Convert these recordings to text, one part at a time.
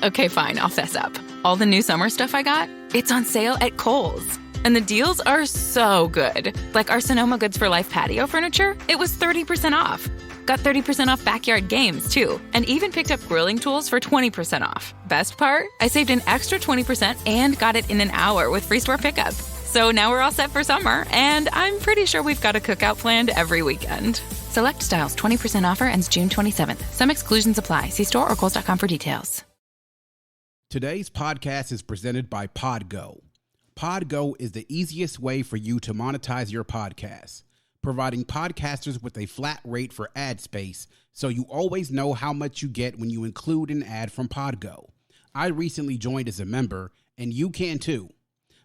Okay, fine, I'll fess up. All the new summer stuff I got, it's on sale at Kohl's. And the deals are so good. Like our Sonoma Goods for Life patio furniture, it was 30% off. Got 30% off backyard games, too. And even picked up grilling tools for 20% off. Best part? I saved an extra 20% and got it in an hour with free store pickup. So now we're all set for summer, and I'm pretty sure we've got a cookout planned every weekend. Select styles, 20% offer ends June 27th. Some exclusions apply. See store or Kohls.com for details. Today's podcast is presented by Podgo. Podgo is the easiest way for you to monetize your podcast, providing podcasters with a flat rate for ad space, so you always know how much you get when you include an ad from Podgo. I recently joined as a member, and you can too.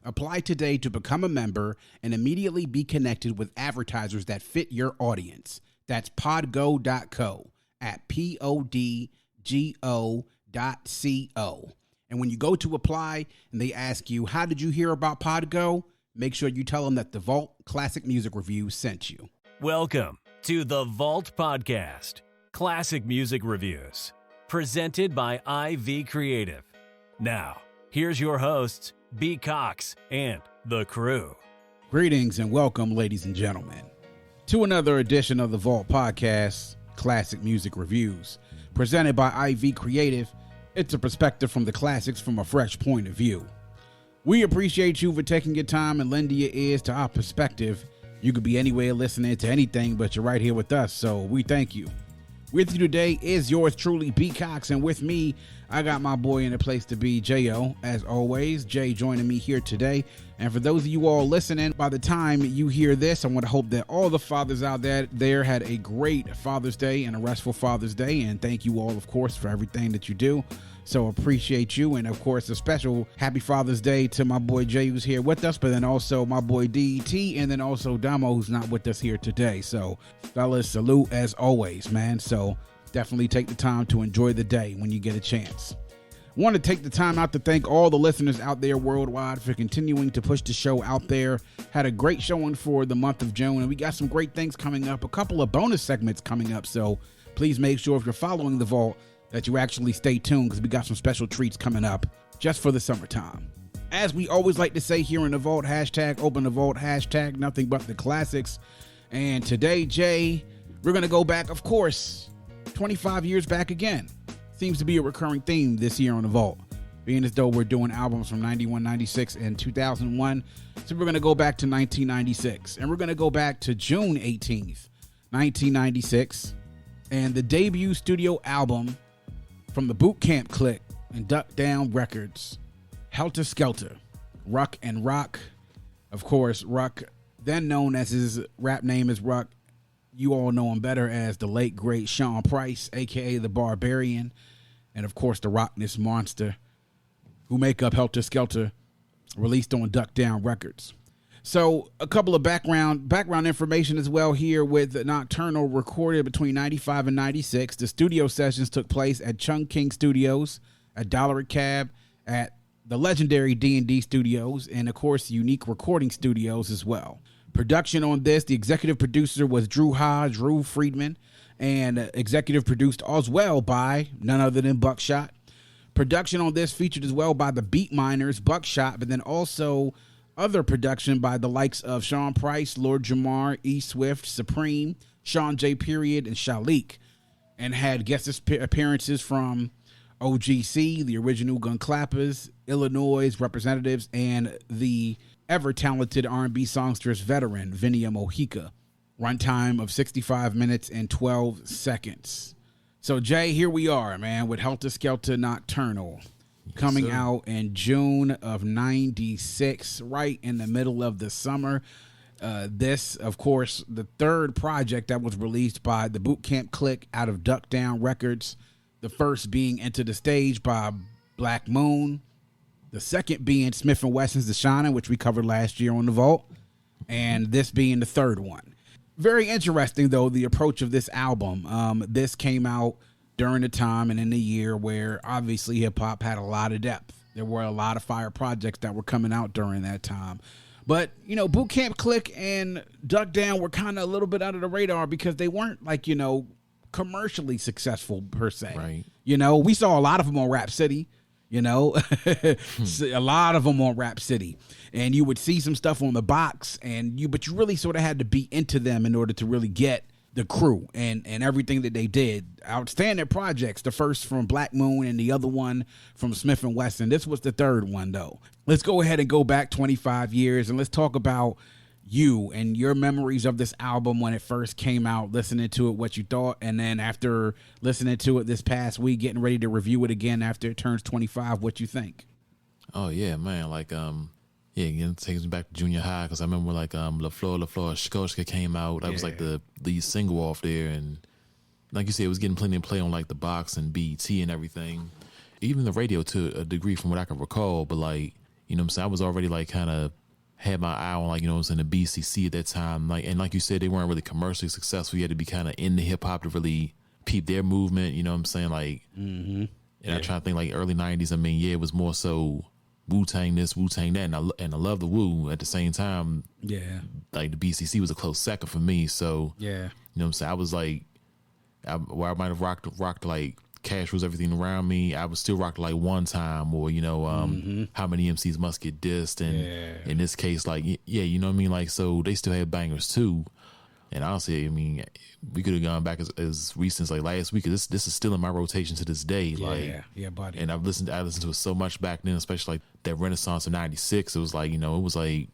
Apply today to become a member and immediately be connected with advertisers that fit your audience. That's podgo.co at podgo.co. And when you go to apply and they ask you, how did you hear about Podgo? Make sure you tell them that the Vault Classic Music Review sent you. Welcome to the Vault Podcast, Classic Music Reviews, presented by IV Creative. Now, here's your hosts, B. Cox and the crew. Greetings and welcome, ladies and gentlemen, to another edition of the Vault Podcast, Classic Music Reviews, presented by IV Creative. It's a perspective from the classics from a fresh point of view. We appreciate you for taking your time and lending your ears to our perspective. You could be anywhere listening to anything, but you're right here with us, so we thank you. With you today is yours truly, B. Cox, and with me, I got my boy in the place to be, J.O. As always, Jay joining me here today. And for those of you all listening, by the time you hear this, I want to hope that all the fathers out there had a great Father's Day and a restful Father's Day. And thank you all, of course, for everything that you do. So appreciate you. And of course, a special happy Father's Day to my boy Jay, who's here with us, but then also my boy DET, and then also Damo, who's not with us here today. So fellas, salute as always, man. So definitely take the time to enjoy the day when you get a chance. I want to take the time out to thank all the listeners out there worldwide for continuing to push the show out there. Had a great showing for the month of June, and we got some great things coming up, a couple of bonus segments coming up. So please make sure if you're following the Vault that you actually stay tuned, because we got some special treats coming up just for the summertime. As we always like to say here in the Vault, hashtag open the Vault, hashtag nothing but the classics. And today, Jay, we're going to go back, of course, 25 years back again. Seems to be a recurring theme this year on the Vault, being as though we're doing albums from 91, 96, and 2001. So we're going to go back to 1996, and we're going to go back to June 18th, 1996, and the debut studio album from the Boot Camp Clik and Duck Down Records, Heltah Skeltah, Rock and Ruck. Of course, Ruck, then known as his rap name is Ruck. You all know him better as the late, great Shawn Price, a.k.a. the Barbarian, and, of course, the Rockness Monster, who make up Heltah Skeltah, released on Duck Down Records. So a couple of background information as well here with Nocturnal, recorded between 95 and 96. The studio sessions took place at Chung King Studios, at Dollar a Cab, at the legendary D&D Studios, and, of course, Unique Recording Studios as well. Production on this, the executive producer was Drew Friedman, and executive produced as well by none other than Buckshot. Production on this featured as well by the Beatminerz, Buckshot, but then also other production by the likes of Shawn Price, Lord Jamar, E. Swift, Supreme, Shawn J Period, and Shalik, and had guest appearances from OGC, the original Gun Clappers, Illinois representatives, and the ever-talented R&B songstress veteran, Vinia Mojica. Runtime of 65 minutes and 12 seconds. So, Jay, here we are, man, with Heltah Skeltah Nocturnal, coming out in June of 96, right in the middle of the summer. This, of course, the third project that was released by the Boot Camp Clik out of Duck Down Records. The first being Enter the Stage by Black Moon. The second being Smith & Wesson's The Shinin, which we covered last year on the Vault. And this being the third one. Very interesting, though, the approach of this album. This came out during the time and in the year where obviously hip-hop had a lot of depth. There were a lot of fire projects that were coming out during that time. But, you know, Boot Camp Clik and Duck Down were kind of a little bit out of the radar because they weren't, like, you know, commercially successful per se. Right. You know, we saw a lot of them on Rap City. You know, a lot of them on Rap City, and you would see some stuff on the box, but you really sort of had to be into them in order to really get the crew and everything that they did. Outstanding projects. The first from Black Moon and the other one from Smith & Wesson. This was the third one, though. Let's go ahead and go back 25 years, and let's talk about you and your memories of this album when it first came out, listening to it, what you thought, and then after listening to it this past week, getting ready to review it again after it turns 25, what you think? Oh yeah, man. Like again, it takes me back to junior high, because I remember like La Flor Skeltah came out. That was like the lead single off there, and like you said, it was getting plenty of play on like the box and BET and everything, even the radio to a degree from what I can recall. But like, you know what I'm saying, I was already like kind of had my eye on, like, you know, it was in the BCC at that time. Like, and like you said, they weren't really commercially successful. You had to be kind of into hip hop to really peep their movement. You know what I'm saying? Like, and I try to think like early 90s. I mean, yeah, it was more so Wu-Tang this, Wu-Tang that, and I love the Wu. At the same time, like the BCC was a close second for me. So you know what I'm saying, I was like, where I might have rocked like Cash Was Everything Around Me, I was still rocked like One Time, or you know, How Many MCs Must Get Dissed, and in this case, like, you know what I mean, like, so they still had bangers too. And honestly, I mean, we could have gone back as recent as like last week. This is still in my rotation to this day. Buddy. And I listened to it so much back then, especially like that Renaissance of '96. It was like, you know, it was like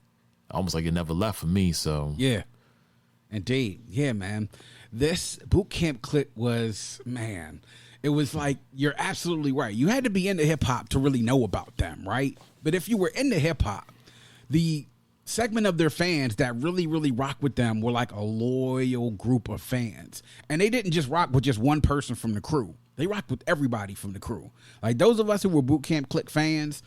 almost like it never left for me. So yeah, indeed, yeah, man. This Boot Camp Clik was, man. It was like, you're absolutely right. You had to be into hip hop to really know about them, right? But if you were into hip hop, the segment of their fans that really, really rock with them were like a loyal group of fans. And they didn't just rock with just one person from the crew. They rocked with everybody from the crew. Like those of us who were Boot Camp Clik fans,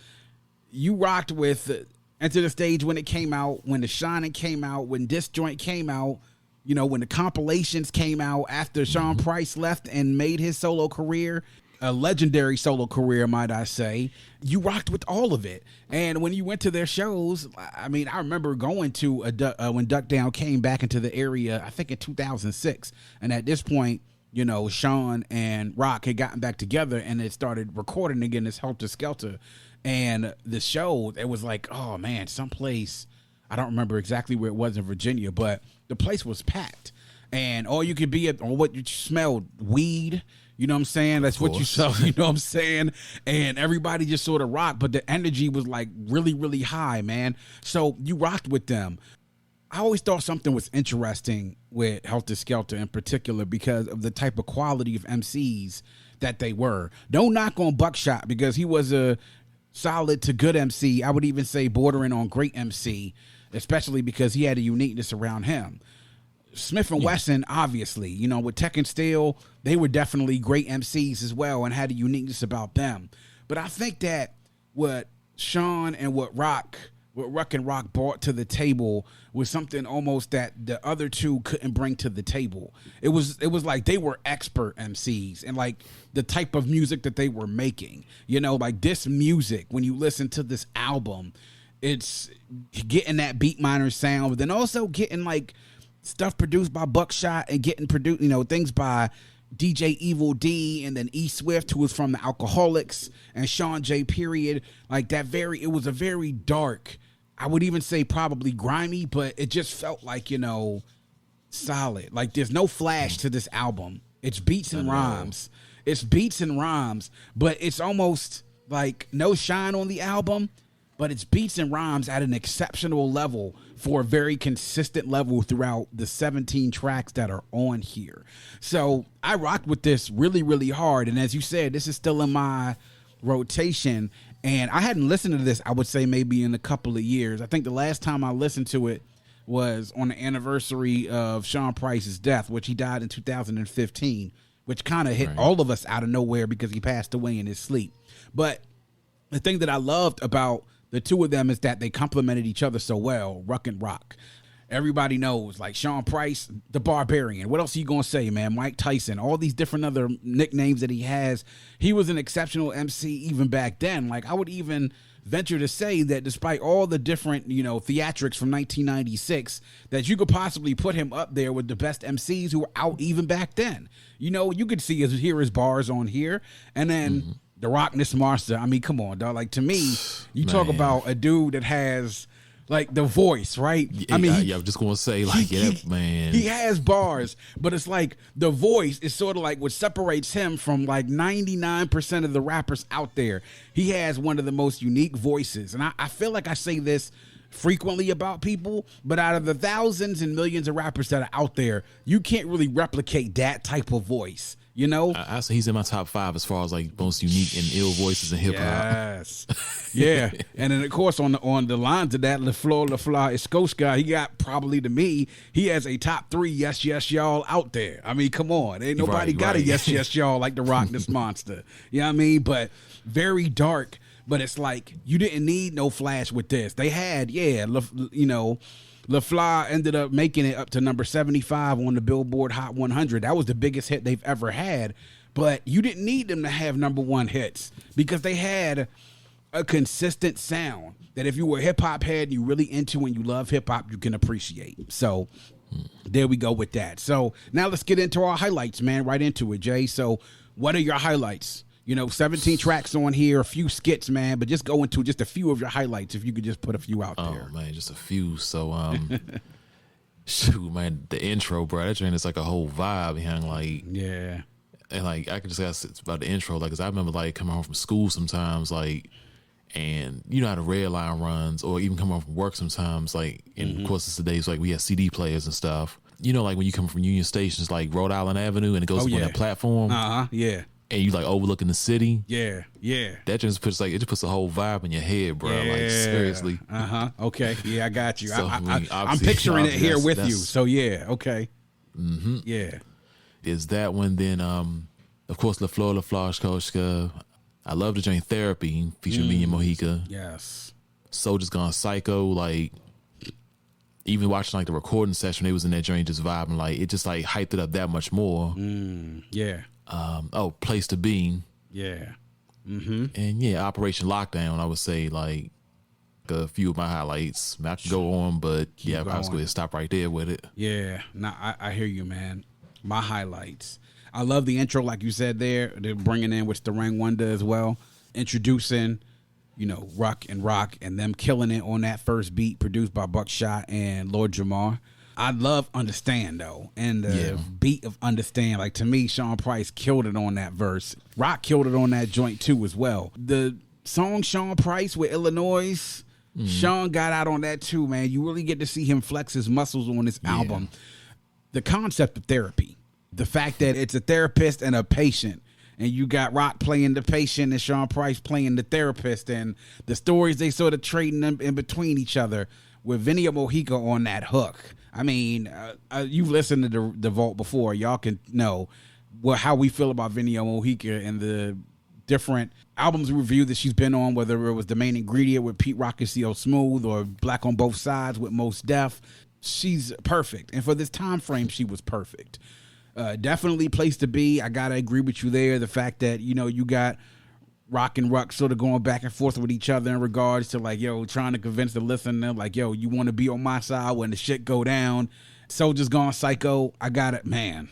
you rocked with Enter the Stage when it came out, when the Shinin came out, when This Joint came out, you know, when the compilations came out after Sean Price left and made his solo career, a legendary solo career, might I say, you rocked with all of it. And when you went to their shows, I mean, I remember going to when Duck Down came back into the area, I think in 2006. And at this point, you know, Shawn and Rock had gotten back together and they started recording again this Heltah Skeltah. And the show, it was like, oh man, someplace, I don't remember exactly where it was in Virginia, but the place was packed. And all you could be at, or what you smelled, weed. You know what I'm saying? That's what you saw, you know what I'm saying? And everybody just sort of rocked, but the energy was like really, really high, man. So you rocked with them. I always thought something was interesting with Heltah Skeltah in particular because of the type of quality of MCs that they were. Don't knock on Buckshot because he was a solid to good MC. I would even say bordering on great MC, especially because he had a uniqueness around him. Smith & Wesson, obviously, you know, with Tech and Steel, they were definitely great MCs as well and had a uniqueness about them. But I think that what Shawn and what Rock and Ruck brought to the table was something almost that the other two couldn't bring to the table. It was like they were expert MCs and like the type of music that they were making. You know, like this music, when you listen to this album, it's getting that Beatminerz sound, but then also getting like stuff produced by Buckshot and getting produced, you know, things by DJ Evil D and then E Swift, who was from the Alcoholics, and Shawn J Period. Like that it was a very dark, I would even say probably grimy, but it just felt like, you know, solid. Like there's no flash to this album. It's beats and rhymes. It's beats and rhymes, but it's almost like no shine on the album, but it's beats and rhymes at an exceptional level for a very consistent level throughout the 17 tracks that are on here. So I rocked with this really, really hard. And as you said, this is still in my rotation. And I hadn't listened to this, I would say maybe in a couple of years. I think the last time I listened to it was on the anniversary of Sean Price's death, which he died in 2015, which kind of hit all of us out of nowhere because he passed away in his sleep. But the thing that I loved about the two of them is that they complemented each other so well, Ruck and Ruck. everybody knows, like Sean Price, the Barbarian. What else are you going to say, man? Mike Tyson, all these different other nicknames that he has. He was an exceptional MC even back then. Like, I would even venture to say that despite all the different, theatrics from 1996, that you could possibly put him up there with the best MCs who were out even back then. You could hear his bars on here. And then the Rockness Monster. I mean, come on, dog. Like, to me, you talk about a dude that has, like, the voice, right? I mean, I was just going to say, like, man. He has bars, but it's like the voice is sort of like what separates him from like 99% of the rappers out there. He has one of the most unique voices. And I feel like I say this frequently about people, but out of the thousands and millions of rappers that are out there, you can't really replicate that type of voice. I say he's in my top 5 as far as like most unique and ill voices in hip hop. Yes, yeah, and then of course on the lines of that, LaFleur, Skeltah, he got probably, to me, he has a top 3 yes y'all out there. I mean, come on, ain't nobody got a yes y'all like the Rockness Monster. You know what I mean? But very dark. But it's like you didn't need no Flash with this. They had, LaFleur ended up making it up to number 75 on the Billboard Hot 100. That was the biggest hit they've ever had. But you didn't need them to have number 1 hits because they had a consistent sound that if you were a hip-hop head and you really into and you love hip-hop, you can appreciate. So there we go with that. So now let's get into our highlights, man. Right into it, Jay. So what are your highlights? 17 tracks on here, a few skits, man, but just go into just a few of your highlights if you could just put a few out there. Oh, man, just a few. So, shoot, man, the intro, bro, that joint is like a whole vibe behind, like, yeah. And, like, I could just ask about the intro, like, because I remember, like, coming home from school sometimes, like, and you know how the red line runs, or even coming home from work sometimes, like, and of course, it's the days, like, we had CD players and stuff. Like, when you come from Union Stations, like, Rhode Island Avenue, and it goes up on that platform. Yeah. And you like overlooking the city. Yeah. That just puts a whole vibe in your head, bro. Yeah. Like, seriously. Okay. Yeah, I got you. So, I'm picturing it here with you. So yeah. Okay. Yeah. Is that one? Then, of course, LaFleur, Skeltah. I love the joint Therapy featuring me and Mohica. Yes. Soldier's Gone Psycho. Like, even watching like the recording session, they was in that joint just vibing. Like, it just like hyped it up that much more. Yeah. Place to Be. Yeah. And yeah, Operation Lockdown, I would say, like, a few of my highlights. I can go on, but I was going to stop right there with it. Yeah. I hear you, man. My highlights. I love the intro, like you said there. They're bringing in, which the Rang Wonder as well, introducing, Rock and Ruck, and them killing it on that first beat produced by Buckshot and Lord Jamar. I love Understand, though, and the beat of Understand. Like, to me, Sean Price killed it on that verse. Rock killed it on that joint, too, as well. The song Sean Price with Illinois, Sean got out on that, too, man. You really get to see him flex his muscles on this album. The concept of therapy, the fact that it's a therapist and a patient, and you got Rock playing the patient and Sean Price playing the therapist, and the stories they sort of trading them in between each other with Vinny Mohica on that hook. I mean, you've listened to the Vault before. Y'all can know how we feel about Vinny Mohica and the different albums review that she's been on, whether it was The Main Ingredient with Pete Rock and C.O. Smooth or Black on Both Sides with Mos Def. She's perfect. And for this time frame, she was perfect. Definitely Place to Be. I got to agree with you there. The fact that, you got Rock and Ruck sort of going back and forth with each other in regards to, like, trying to convince the listener, like, you want to be on my side when the shit go down. Soldier's Gone Psycho. I got it, man.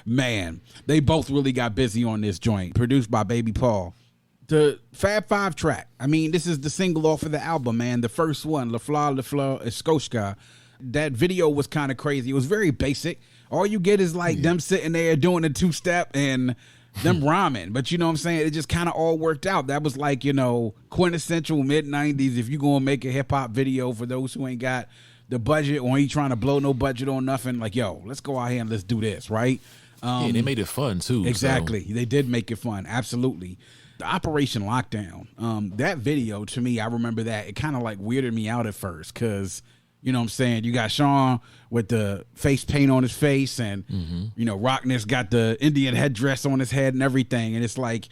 Man, they both really got busy on this joint. Produced by Baby Paul. The Fab 5 track. I mean, this is the single off of the album, man. The first one, LaFleur, Skeltah. That video was kind of crazy. It was very basic. All you get is, like, them sitting there doing a two-step and them rhyming, but you know what I'm saying? It just kind of all worked out. That was like, quintessential mid-90s. If you're going to make a hip-hop video for those who ain't got the budget or ain't trying to blow no budget on nothing, like, let's go out here and let's do this, right? They made it fun, too. Exactly. So. They did make it fun. Absolutely. The Operation Lockdown, that video, to me, I remember that. It kind of, like, weirded me out at first because, you know what I'm saying? You got Sean with the face paint on his face and, Rockness got the Indian headdress on his head and everything. And it's like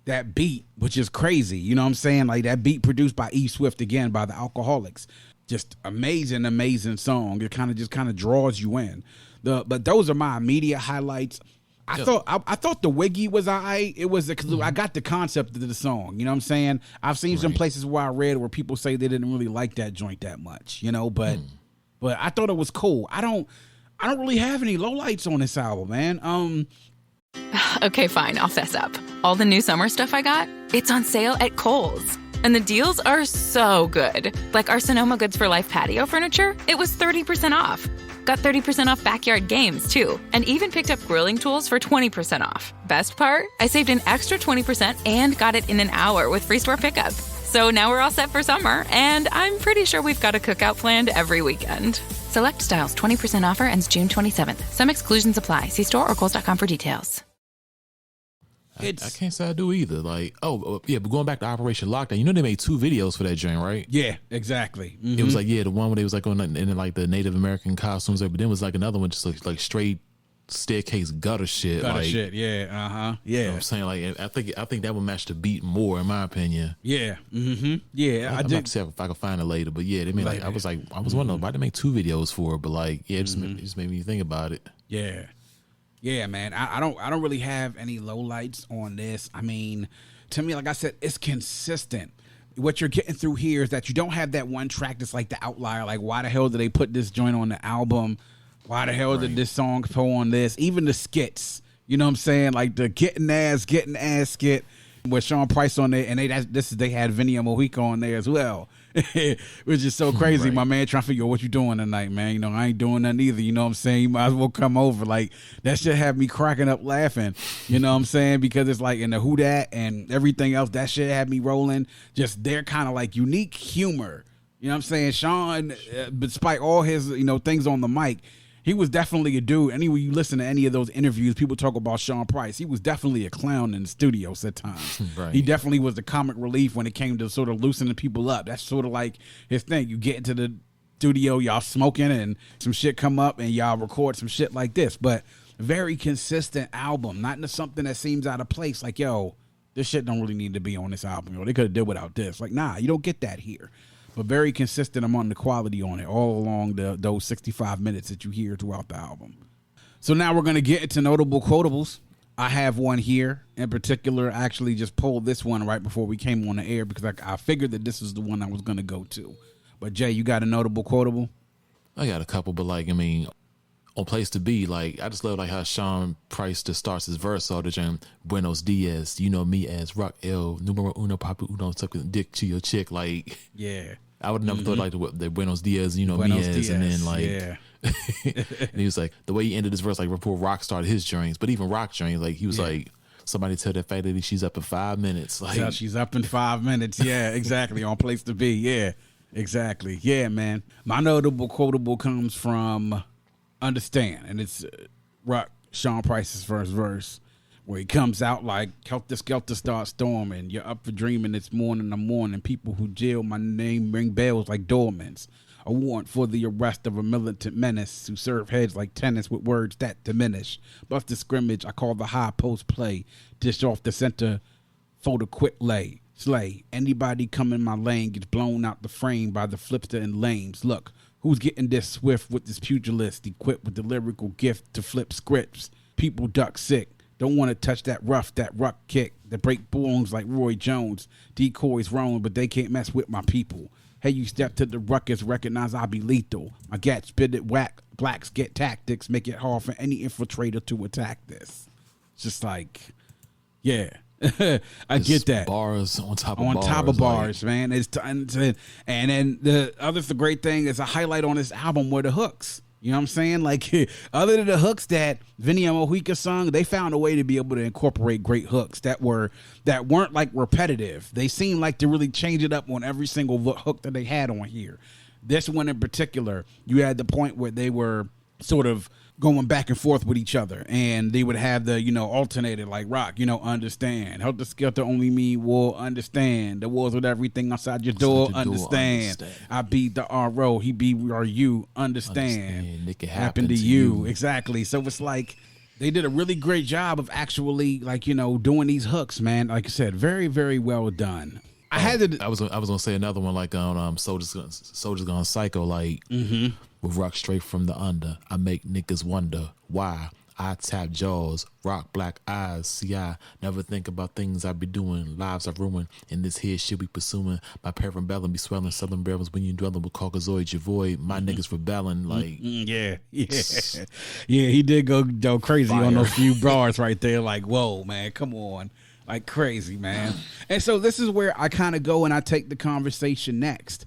that beat, which is crazy. You know what I'm saying? Like that beat produced by E Swift, again, by the Alcoholics. just amazing song. It kind of draws you in. But those are my immediate highlights. I thought the Wiggy was alright. It was because I got the concept of the song. You know what I'm saying? I've seen some places where I read where people say they didn't really like that joint that much. You know, but I thought it was cool. I don't really have any lowlights on this album, man. Okay, fine, I'll fess up. All the new summer stuff I got, it's on sale at Kohl's. And the deals are so good. Like our Sonoma Goods for Life patio furniture, it was 30% off. Got 30% off backyard games, too. And even picked up grilling tools for 20% off. Best part? I saved an extra 20% and got it in an hour with free store pickup. So now we're all set for summer, and I'm pretty sure we've got a cookout planned every weekend. Select styles, 20% offer ends June 27th. Some exclusions apply. See store or Kohl's.com for details. I can't say I do either. Like, but going back to Operation Lockdown, you know they made 2 videos for that joint, right? Yeah, exactly. Mm-hmm. It was like, the one where they was like in like the Native American costumes, but then was like another one just like straight staircase gutter shit. Yeah. You know what I'm saying? Like, I think that would match the beat more, in my opinion. Yeah. Mm-hmm. Yeah. I'm about to see if I can find it later, but yeah, they made I was wondering why they make 2 videos for it, but like, it just made me think about it. Yeah. Yeah, man. I don't really have any lowlights on this. I mean, to me, like I said, it's consistent. What you're getting through here is that you don't have that one track that's like the outlier. Like, why the hell did they put this joint on the album? Why the hell did this song go on this? Even the skits, you know what I'm saying? Like the getting ass skit with Sean Price on there, and they had Vinny and Mojica on there as well. Which is so crazy. My man trying to figure out what you doing tonight, man. You know, I ain't doing nothing either. You know what I'm saying? You might as well come over. Like, that shit had me cracking up laughing. You know what I'm saying? Because it's like in the Who Dat and everything else, that shit had me rolling. Just their kind of like unique humor. You know what I'm saying? Sean, despite all his, things on the mic, he was definitely a dude. Anyway, you listen to any of those interviews, people talk about Sean Price. He was definitely a clown in the studios at times. He definitely was the comic relief when it came to sort of loosening people up. That's sort of like his thing. You get into the studio, y'all smoking, and some shit come up, and y'all record some shit like this. But very consistent album, not into something that seems out of place. Like, yo, this shit don't really need to be on this album. They could have did without this. Like, nah, you don't get that here. But very consistent among the quality on it all along those 65 minutes that you hear throughout the album. So now we're going to get into notable quotables. I have one here in particular. I actually just pulled this one right before we came on the air because I figured that this was the one I was going to go to. But Jay, you got a notable quotable? I got a couple, but on Place to Be, like, I just love like how Sean Price just starts his verse all the time. Buenos dias, you know me as Rock El Numero Uno Papa Uno sucking dick to your chick. Like, yeah, I would have never thought like the Buenos dias, you know Buenos me as, dias, and then like, yeah. and he was like the way he ended his verse like before Rock started his joints, but even Rock joints, like he was like, somebody tell that fat lady she's up in 5 minutes. Like, so she's up in 5 minutes. Yeah, exactly. On Place to Be. Yeah, exactly. Yeah, man. My notable quotable comes from Understand, and it's Rock Sean Price's first verse where he comes out like Heltah Skeltah starts storming, you're up for dreaming, it's morning, I'm warning people who jail my name ring bells like doormans, a warrant for the arrest of a militant menace who serve heads like tennis with words that diminish, bust the scrimmage I call the high post play, dish off the center for the quick lay, slay anybody come in my lane gets blown out the frame by the flipster and lames. Look who's getting this swift with this pugilist, equipped with the lyrical gift to flip scripts. People duck sick, don't want to touch that ruck kick, that break bones like Roy Jones. Decoys roam, but they can't mess with my people. Hey, you step to the ruckus, recognize I'll be lethal. My gat spit it whack, blacks get tactics, make it hard for any infiltrator to attack this. It's just like, yeah. I get that. Bars on top of bars, man. And then the great thing is a highlight on this album were the hooks. You know what I'm saying? Like, other than the hooks that Vinny and Mojica sung, they found a way to be able to incorporate great hooks that weren't like repetitive. They seemed like to really change it up on every single hook that they had on here. This one in particular, you had the point where they were sort of going back and forth with each other, and they would have the, alternated like Rock, understand. Heltah Skeltah only me will understand. The wars with everything outside your door, understand. I be the RO, he be RU, understand. It can happen to you. Exactly. So it's like they did a really great job of actually doing these hooks, man. Like I said, very, very well done. I had to. I was gonna say another one like on Soldiers Gone Psycho, like with Rock straight from the under. I make niggas wonder why. I tap jaws, rock black eyes. See, I never think about things I be doing. Lives I've ruined, and this here shit we pursuing. My parabellum be swelling, southern barrels when you dwelling with Caucasoids. You void, my niggas rebelling. Like, yeah. He did go crazy Fire. on those few bars right there. Like, whoa, man, come on, like crazy, man. And so this is where I kind of go and I take the conversation next.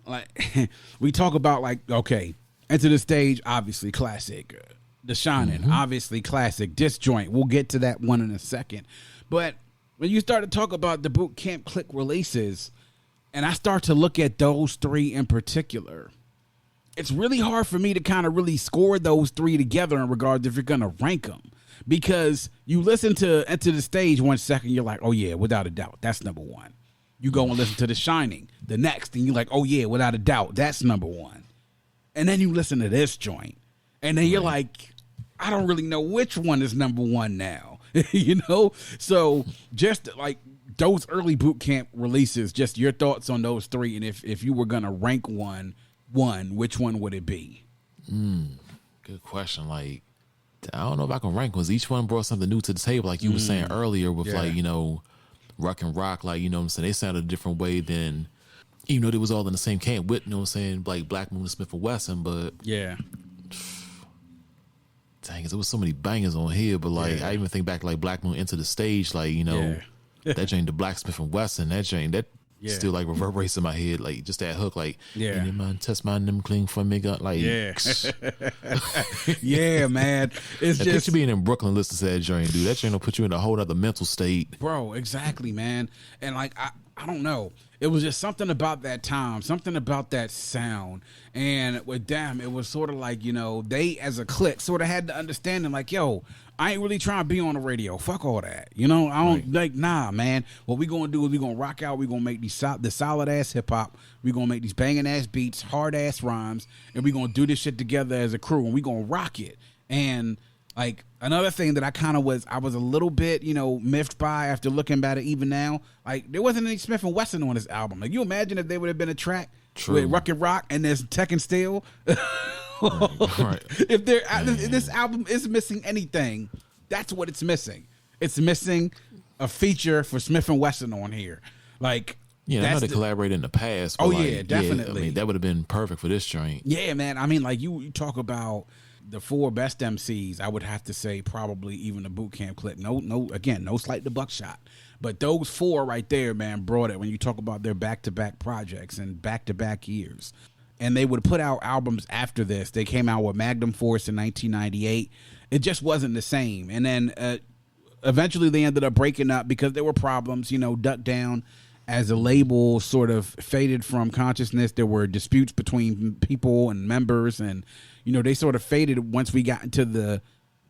Like, we talk about like, okay, Enter the Stage, obviously classic. The Shinin, obviously classic. Disjoint, we'll get to that one in a second. But when you start to talk about the Boot Camp Clik releases, and I start to look at those three in particular, it's really hard for me to kind of really score those three together in regards if you're going to rank them. Because you listen to Enter the Stage 1 second, you're like, oh yeah, without a doubt, that's number one. You go and listen to The Shining the next, and you're like, oh yeah, without a doubt, that's number one. And then you listen to this joint, and then you're like, I don't really know which one is number one now, you know? So just like those early Boot Camp releases, just your thoughts on those three. And if you were going to rank one, which one would it be? good question. Like, I don't know if I can rank ones. Each one brought something new to the table. Like you were saying earlier with like, you know, Rock and Ruck, like, you know what I'm saying? They sounded a different way than, even though they was all in the same camp with, you know what I'm saying, like Black Moon and Smith & Wesson, but Yeah. dang, there was so many bangers on here, but like I even think back like Black Moon Enter the Stage, like, you know, that joint, the Blacksmith and Wesson, that joint, that still like reverberates in my head, like just that hook, like any man test my them clean for me, like yeah, man. It's just picture being in Brooklyn listening to that joint, dude. That joint will put you in a whole other mental state, bro. Exactly, man. And like I don't know. It was just something about that time, something about that sound. And with them, it was sort of like, you know, they as a clique sort of had the understanding like, yo, I ain't really trying to be on the radio. Fuck all that. You know, I don't like, nah, man. What we going to do is we going to rock out. We going to make these the solid ass hip hop. We going to make these banging ass beats, hard ass rhymes. And we going to do this shit together as a crew. And we going to rock it. And like another thing that I was a little bit, you know, miffed by after looking at it even now, like there wasn't any Smith & Wesson on this album. Like you imagine if there would have been a track with Rock and Ruck and there's Tech and Steel. right. If this album is missing anything, that's what it's missing. It's missing a feature for Smith & Wesson on here. Like, yeah, I know they collaborated in the past. But yeah, definitely. I mean, that would have been perfect for this joint. Yeah, man. I mean, like you talk about the four best MCs, I would have to say probably even the Boot Camp Clik. No slight to Buckshot. But those four right there, man, brought it when you talk about their back-to-back projects and back-to-back years. And they would put out albums after this. They came out with Magnum Force in 1998. It just wasn't the same. And then eventually they ended up breaking up because there were problems. You know, Duck Down as a label sort of faded from consciousness. There were disputes between people and members. And, you know, they sort of faded once we got into the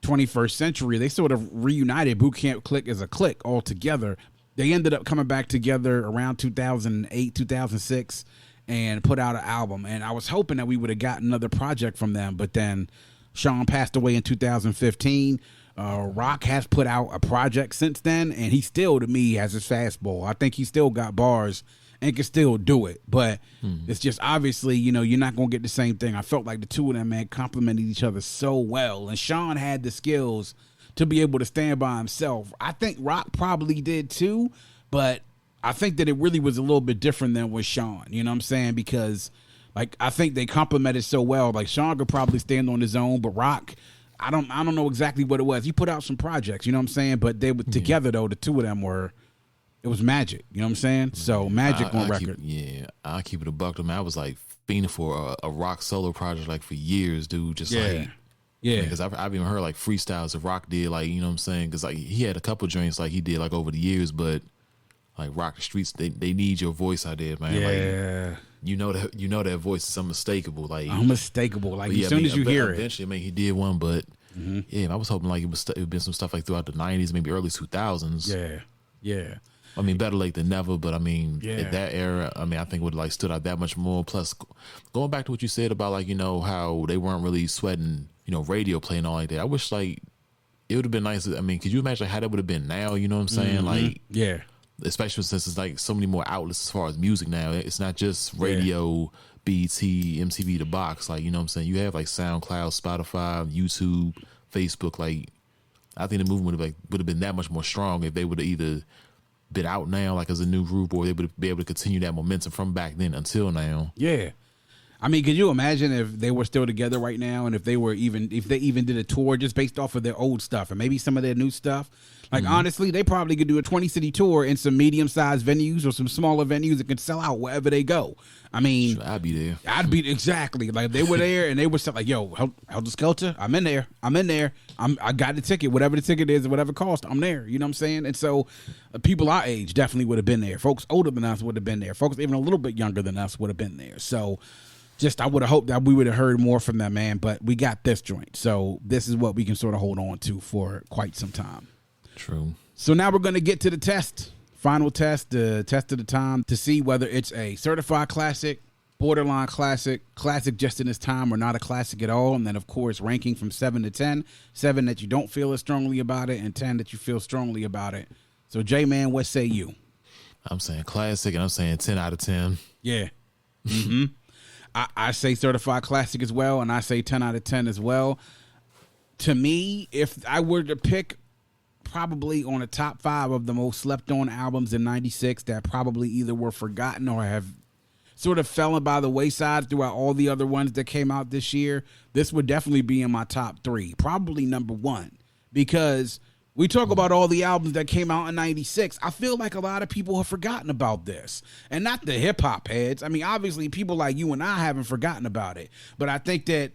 21st century. They sort of reunited Boot Camp Clik as a clique all together. They ended up coming back together around 2008, 2006. And put out an album. And I was hoping that we would have gotten another project from them. But then Shawn passed away in 2015. Rock has put out a project since then. And he still, to me, has his fastball. I think he still got bars and can still do it. But it's just obviously, you know, you're not going to get the same thing. I felt like the two of them, man, complemented each other so well. And Shawn had the skills to be able to stand by himself. I think Rock probably did too. But I think that it really was a little bit different than with Shawn, you know what I'm saying? Because, like, I think they complemented so well. Like, Shawn could probably stand on his own, but Rock, I don't know exactly what it was. He put out some projects, you know what I'm saying? But they were together, though. The two of them it was magic, you know what I'm saying? So, magic on record. I'll keep it a buck. I mean, I was, like, fiending for a Rock solo project, like, for years, dude. Just, like... Yeah, because I've even heard, like, freestyles that Rock did, like, you know what I'm saying? Because, like, he had a couple joints, like, he did, like, over the years, but... Like Rock the Streets, they need your voice out there, man. Yeah, like, you know that voice is unmistakable. Like unmistakable. Like as soon as you hear it. Eventually, I mean, he did one, but I was hoping like it would been some stuff like throughout the 90s, maybe early 2000s. Yeah. I mean, better late than never, but I mean, at that era, I mean, I think it would like stood out that much more. Plus, going back to what you said about like, you know, how they weren't really sweating, you know, radio play and all like that. I wish like it would have been nice. I mean, could you imagine how that would have been now? You know what I'm saying? Like, especially since it's like so many more outlets as far as music now. It's not just radio, BT, MTV, The Box. Like, you know what I'm saying? You have like SoundCloud, Spotify, YouTube, Facebook. Like, I think the movement would have been that much more strong if they would have either been out now, like as a new group, or they would be able to continue that momentum from back then until now. Yeah. I mean, could you imagine if they were still together right now, and if they even did a tour just based off of their old stuff and maybe some of their new stuff? Like, honestly, they probably could do a 20-city tour in some medium-sized venues or some smaller venues that could sell out wherever they go. I mean, sure, I'd be there. Exactly. Like, if they were there and they were like, yo, Heltah Skeltah, I'm in there. I got the ticket, whatever the ticket is, whatever cost, I'm there. You know what I'm saying? And so people our age definitely would have been there. Folks older than us would have been there. Folks even a little bit younger than us would have been there. So I would have hoped that we would have heard more from that, man, but we got this joint. So this is what we can sort of hold on to for quite some time. True. So now we're going to get to the test. Final test, the test of the time, to see whether it's a certified classic, borderline classic just in its time, or not a classic at all. And then, of course, ranking from 7 to 10. 7 that you don't feel as strongly about it, and 10 that you feel strongly about it. So, J-Man, what say you? I'm saying classic, and I'm saying 10 out of 10. Yeah. Mm-hmm. I say certified classic as well, and I say 10 out of 10 as well. To me, if I were to pick probably on a top 5 of the most slept on albums in 96 that probably either were forgotten or have sort of fallen by the wayside throughout all the other ones that came out this year, this would definitely be in my top 3, probably number 1, because we talk about all the albums that came out in 96. I feel like a lot of people have forgotten about this, and not the hip hop heads. I mean, obviously people like you and I haven't forgotten about it, but I think that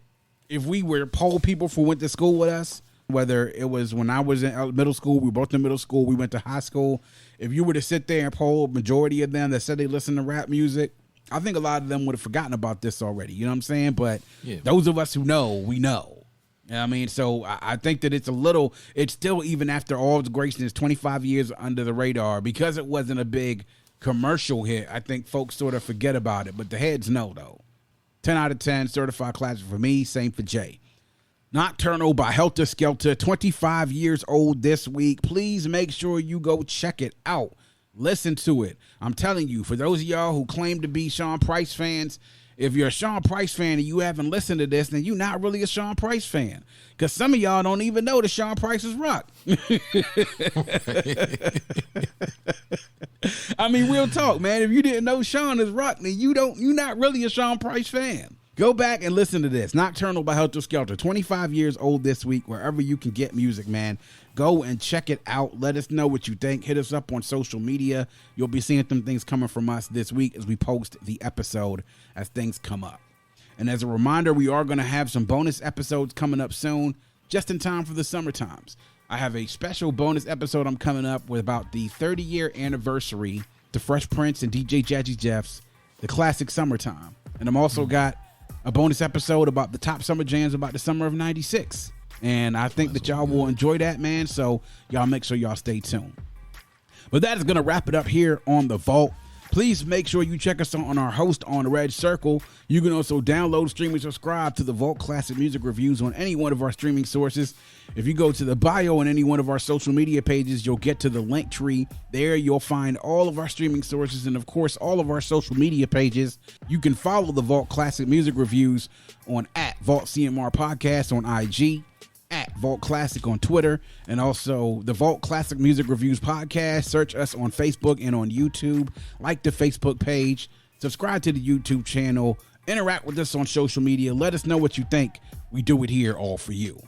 if we were to poll people who went to school with us, whether it was when I was in middle school, we were both in middle school, we went to high school, if you were to sit there and poll majority of them that said they listen to rap music, I think a lot of them would have forgotten about this already. You know what I'm saying? But those of us who know, we know. You know what I mean? So I think that it's still, even after all its greatness, 25 years under the radar, because it wasn't a big commercial hit. I think folks sort of forget about it, but the heads know, though. 10 out of 10, certified classic for me, same for Jay. Nocturnal by Heltah Skeltah, 25 years old this week. Please make sure you go check it out. Listen to it. I'm telling you, for those of y'all who claim to be Shawn Price fans, if you're a Shawn Price fan and you haven't listened to this, then you're not really a Shawn Price fan. Because some of y'all don't even know that Shawn Price is rock. I mean, real talk, man. If you didn't know Shawn is rock, then you're not really a Shawn Price fan. Go back and listen to this. Nocturnal by Heltah Skeltah. 25 years old this week, wherever you can get music, man. Go and check it out. Let us know what you think. Hit us up on social media. You'll be seeing some things coming from us this week as we post the episode as things come up. And as a reminder, we are going to have some bonus episodes coming up soon, just in time for the summer times. I have a special bonus episode I'm coming up with about the 30-year anniversary to Fresh Prince and DJ Jazzy Jeff's The Classic Summertime. And I'm also got a bonus episode about the top summer jams about the summer of 96. And I think that y'all will enjoy that, man. So y'all make sure y'all stay tuned. But that is going to wrap it up here on The Vault. Please make sure you check us out on our host on Red Circle. You can also download, stream, and subscribe to The Vault Classic Music Reviews on any one of our streaming sources. If you go to the bio on any one of our social media pages, you'll get to the link tree. There you'll find all of our streaming sources and, of course, all of our social media pages. You can follow The Vault Classic Music Reviews on @VaultCMR Podcast on IG, @Vault Classic on Twitter, and also the Vault Classic Music Reviews Podcast. Search us on Facebook and on YouTube. Like the Facebook page. Subscribe to the YouTube channel. Interact with us on social media. Let us know what you think. We do it here all for you.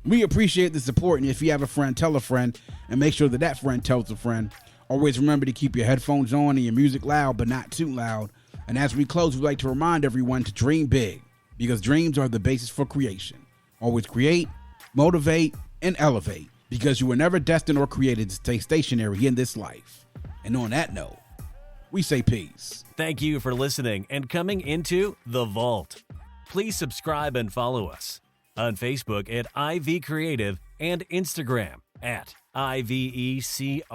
We appreciate the support, and if you have a friend, tell a friend, and make sure that that friend tells a friend. Always remember to keep your headphones on and your music loud, but not too loud. And as we close, we'd like to remind everyone to dream big, because dreams are the basis for creation. Always create, motivate, and elevate, because you were never destined or created to stay stationary in this life. And on that note, we say peace. Thank you for listening and coming into The Vault. Please subscribe and follow us on Facebook at IV Creative and Instagram at IVECRE8.